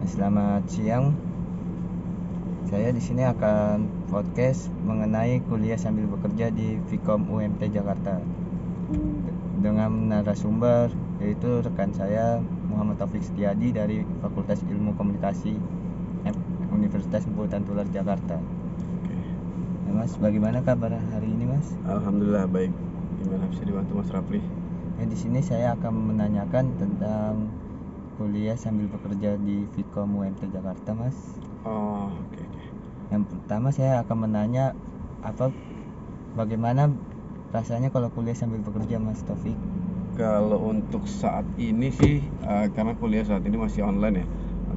Selamat siang. Saya di sini akan podcast mengenai kuliah sambil bekerja di Vkom UMT Jakarta dengan narasumber yaitu rekan saya Muhammad Taufik Setiadi dari Fakultas Ilmu Komunikasi Universitas Budi Tular Jakarta. Mas, bagaimana kabar hari ini, Mas? Alhamdulillah baik. Gimana bisa dibantu Mas Rafli? Di sini saya akan menanyakan tentang kuliah sambil bekerja di Vkom UMT Jakarta, Mas. Oke. Yang pertama saya akan menanya bagaimana rasanya kalau kuliah sambil bekerja, Mas Taufik? Kalau untuk saat ini sih karena kuliah saat ini masih online ya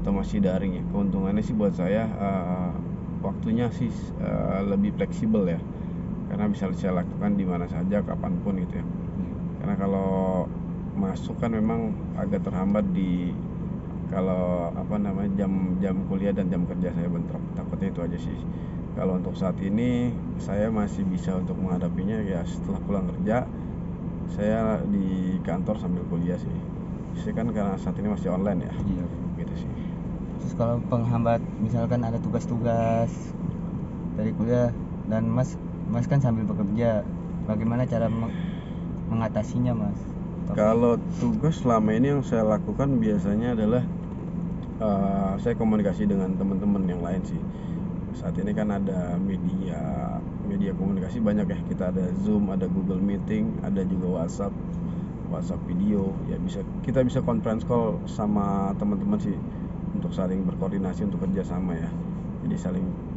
atau masih daring ya. Keuntungannya sih buat saya waktunya sih lebih fleksibel ya. Karena bisa saya lakukan di mana saja kapanpun gitu ya. Karena kalau masuk kan memang agak terhambat di jam kuliah dan jam kerja saya bentrok. Takutnya itu aja sih. Kalau untuk saat ini saya masih bisa untuk menghadapinya ya setelah pulang kerja saya di kantor sambil kuliah sih. Saya kan karena saat ini masih online ya. Iya. Gitu sih. Terus kalau penghambat misalkan ada tugas-tugas dari kuliah dan Mas kan sambil bekerja, bagaimana cara mengatasinya, Mas Taufik? Kalau tugas selama ini yang saya lakukan biasanya adalah saya komunikasi dengan teman-teman yang lain sih. Saat ini kan ada media komunikasi banyak ya. Kita ada Zoom, ada Google Meeting, ada juga WhatsApp video. Ya kita bisa conference call sama teman-teman sih untuk saling berkoordinasi untuk kerjasama ya. Jadi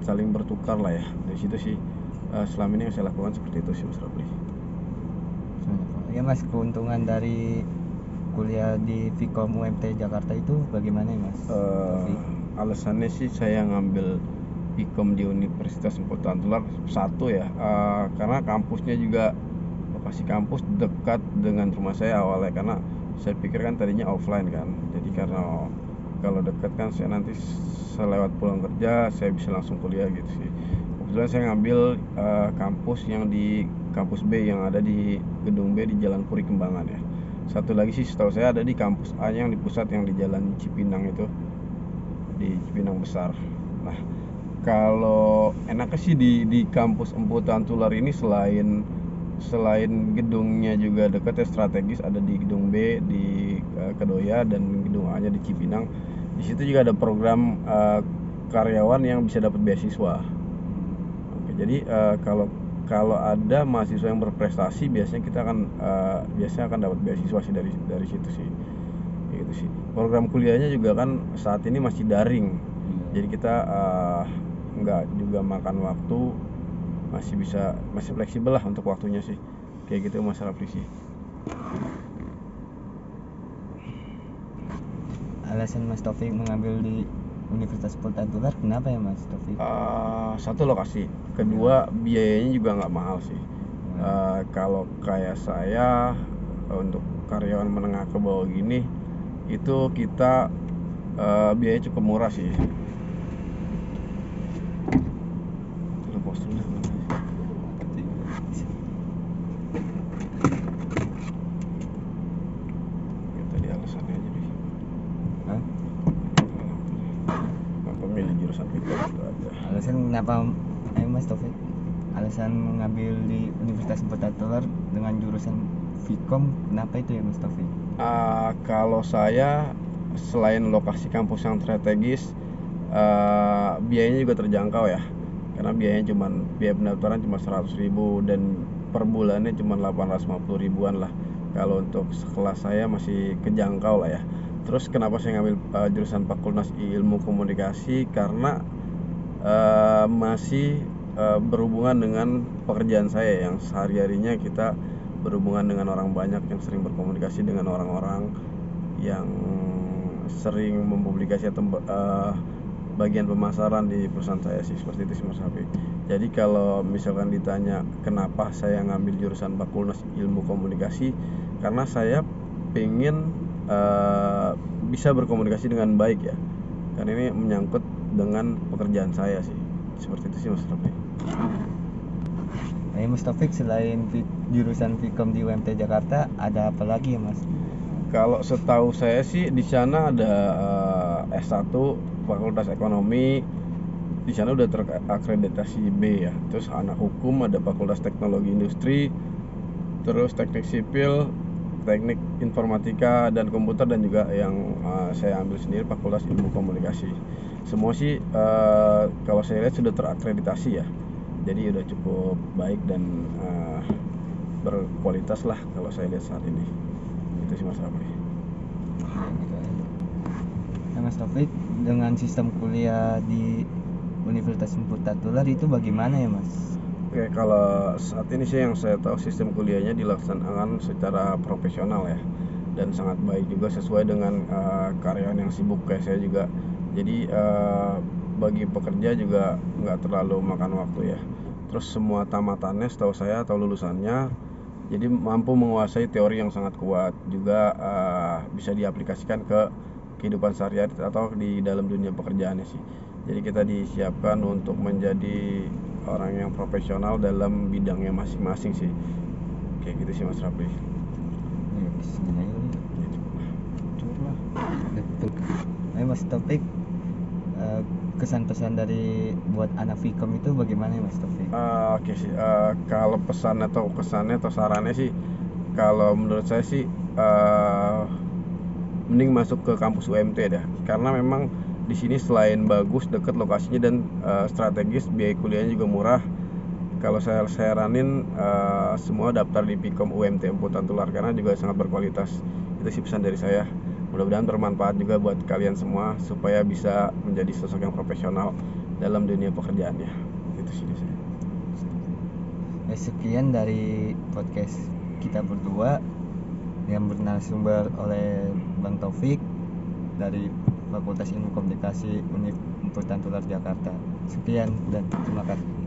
saling bertukar lah ya. Dari situ sih selama ini yang saya lakukan seperti itu sih Mas Rafli. Ya, Mas, keuntungan dari kuliah di Vkom UMT Jakarta itu bagaimana ya, Mas? Alasannya sih saya ngambil Vkom di Universitas Budi Tular satu ya, karena kampusnya juga lokasi kampus dekat dengan rumah saya awalnya, karena saya pikir kan tadinya offline kan, jadi karena kalau dekat kan saya nanti selewat pulang kerja saya bisa langsung kuliah gitu sih. Kebetulan saya ngambil kampus yang di kampus B yang ada di gedung B di Jalan Puri Kembangan ya. Satu lagi sih setahu saya ada di kampus A yang di pusat yang di Jalan Cipinang itu, di Cipinang Besar. Nah, kalau enaknya sih di kampus Emputan Tular ini selain gedungnya juga dekat ya, strategis, ada di gedung B di Kedoya dan gedung A-nya di Cipinang. Di situ juga ada program karyawan yang bisa dapat beasiswa. Oke, jadi kalau ada mahasiswa yang berprestasi biasanya kita akan dapat beasiswa sih dari situ sih. Gitu sih. Program kuliahnya juga kan saat ini masih daring. Jadi kita nggak juga makan waktu, masih fleksibel lah untuk waktunya sih. Kayak gitu Mas Rafli sih. Alasan Mas Taufik mengambil di Universitas Budi Tular kenapa ya, Mas Taufik? Satu lokasi, kedua biayanya juga nggak mahal sih. Kalau kayak saya untuk karyawan menengah ke bawah gini itu kita biayanya cukup murah sih. Tadi alasannya aja deh. Kenapa milih jurusan Vkom itu aja. Alasan kenapa, Mas Taufik? Alasan mengambil di Universitas Budi Tular dengan jurusan Vkom, kenapa itu ya, Mas Taufik? Kalau saya selain lokasi kampus yang strategis, biayanya juga terjangkau ya. Karena biaya pendaftaran cuma 100.000 dan per bulannya cuma 850 ribuan lah. Kalau untuk sekelas saya masih kejangkau lah ya. Terus kenapa saya ngambil jurusan Fakultas Ilmu Komunikasi? Karena masih berhubungan dengan pekerjaan saya yang sehari-harinya kita berhubungan dengan orang banyak, yang sering berkomunikasi dengan orang-orang yang sering mempublikasi atau bagian pemasaran di perusahaan saya sih, seperti itu sih Mas Hafiq. Jadi kalau misalkan ditanya kenapa saya ngambil jurusan Fakultas Ilmu Komunikasi, karena saya pengen bisa berkomunikasi dengan baik ya, karena ini menyangkut dengan pekerjaan saya sih, seperti itu sih Mas Hafiq. Mas Taufik, selain jurusan Vkom di UMT Jakarta ada apa lagi ya, Mas? Kalau setahu saya sih di sana ada S1 Fakultas Ekonomi, di sana udah terakreditasi B ya. Terus anak hukum ada Fakultas Teknologi Industri, terus teknik sipil, teknik informatika dan komputer, dan juga yang saya ambil sendiri Fakultas Ilmu Komunikasi. Semua sih kalau saya lihat sudah terakreditasi ya, jadi udah cukup baik dan berkualitas lah kalau saya lihat saat ini. Itu sih Mas Rafli. Nah, Mas Taufik, dengan sistem kuliah di Universitas Semputat Tular itu bagaimana ya Mas? Oke, kalau saat ini sih yang saya tahu sistem kuliahnya dilaksanakan secara profesional ya, dan sangat baik juga sesuai dengan karyawan yang sibuk kayak saya juga. Jadi bagi pekerja juga nggak terlalu makan waktu ya. Terus semua tamatannya setahu saya atau lulusannya jadi mampu menguasai teori yang sangat kuat, juga bisa diaplikasikan ke kehidupan sehari-hari atau di dalam dunia pekerjaannya sih. Jadi kita disiapkan untuk menjadi orang yang profesional dalam bidangnya masing-masing sih. Kayak gitu sih Mas Rafli. Ya, segini aja kali. Ya, cukup lah. Ayo Mas Taufik, kesan pesan dari buat anak Vkom itu bagaimana ya Mas Taufik? Oke sih, kalau pesan atau kesannya atau sarannya sih, kalau menurut saya sih mending masuk ke kampus UMT dah, karena memang di sini selain bagus, dekat lokasinya dan strategis, biaya kuliahnya juga murah. Kalau saya saranin semua daftar di Vkom UMT Emputan Tular karena juga sangat berkualitas. Itu sih pesan dari saya. Mudah-mudahan bermanfaat juga buat kalian semua supaya bisa menjadi sosok yang profesional dalam dunia pekerjaannya. Itu sih dari saya. Sekian dari podcast kita berdua yang bernarasumber oleh Bang Taufik dari Fakultas Ilmu Komunikasi Universitas Tular Jakarta. Sekian dan terima kasih.